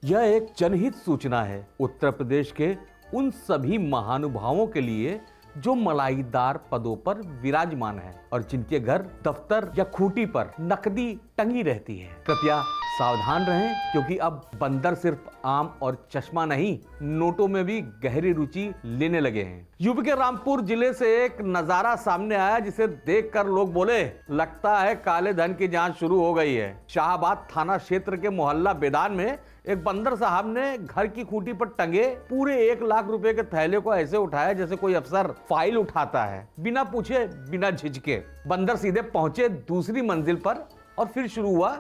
यह एक जनहित सूचना है उत्तर प्रदेश के उन सभी महानुभावों के लिए जो मलाईदार पदों पर विराजमान है और जिनके घर दफ्तर या खूंटी पर नकदी टंगी रहती है। कृपया सावधान रहें, क्योंकि अब बंदर सिर्फ आम और चश्मा नहीं, नोटों में भी गहरी रुचि लेने लगे हैं। यूपी के रामपुर जिले से एक नजारा सामने आया जिसे देखकर लोग बोले, लगता है काले धन की जांच शुरू हो गई है। शाहबाद थाना क्षेत्र के मोहल्ला बेदान में एक बंदर साहब ने घर की खूंटी पर टंगे पूरे 1 लाख रुपए के थैले को ऐसे उठाया जैसे कोई अफसर फाइल उठाता है। बिना पूछे बिना झिझके बंदर सीधे पहुंचे दूसरी मंजिल पर और फिर शुरू हुआ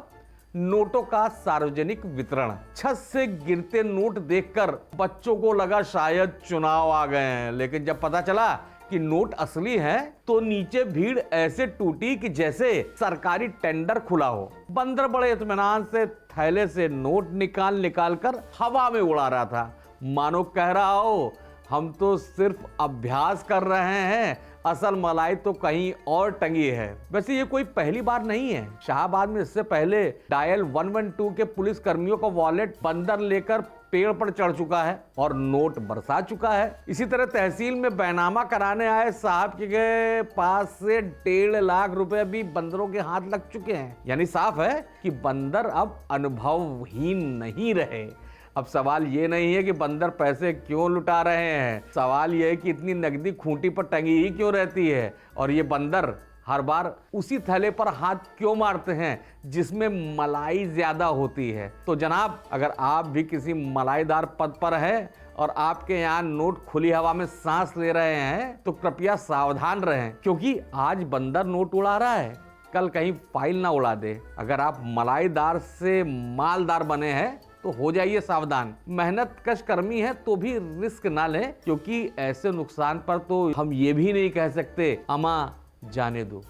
नोटों का सार्वजनिक वितरण। छत से गिरते नोट देखकर बच्चों को लगा शायद चुनाव आ गए हैं, लेकिन जब पता चला कि नोट असली हैं, तो नीचे भीड़ ऐसे टूटी कि जैसे सरकारी टेंडर खुला हो। बंदर बड़े इत्मीनान से थैले से नोट निकाल कर हवा में उड़ा रहा था, मानो कह रहा हो हम तो सिर्फ अभ्यास कर रहे हैं, असल मलाई तो कहीं और टंगी है। वैसे ये कोई पहली बार नहीं है। शाहबाद में इससे पहले डायल 112 के पुलिस कर्मियों का वॉलेट बंदर लेकर पेड़ पर चढ़ चुका है और नोट बरसा चुका है। इसी तरह तहसील में बैनामा कराने आए साहब के पास से 1.5 लाख रुपए भी बंदरों के हाथ लग चुके हैं। यानी साफ है कि बंदर अब अनुभवहीन नहीं रहे। अब सवाल ये नहीं है कि बंदर पैसे क्यों लुटा रहे हैं, सवाल ये है कि इतनी नकदी खूंटी पर टंगी ही क्यों रहती है और ये बंदर हर बार उसी थैले पर हाथ क्यों मारते हैं जिसमें मलाई ज्यादा होती है। तो जनाब, अगर आप भी किसी मलाईदार पद पर हैं और आपके यहाँ नोट खुली हवा में सांस ले रहे हैं, तो कृपया सावधान रहें, क्योंकि आज बंदर नोट उड़ा रहा है, कल कहीं फाइल ना उड़ा दे। अगर आप मलाईदार से मालदार बने हैं तो हो जाइए सावधान। मेहनत कश कर्मी है तो भी रिस्क ना लें, क्योंकि ऐसे नुकसान पर तो हम ये भी नहीं कह सकते अमा जाने दो।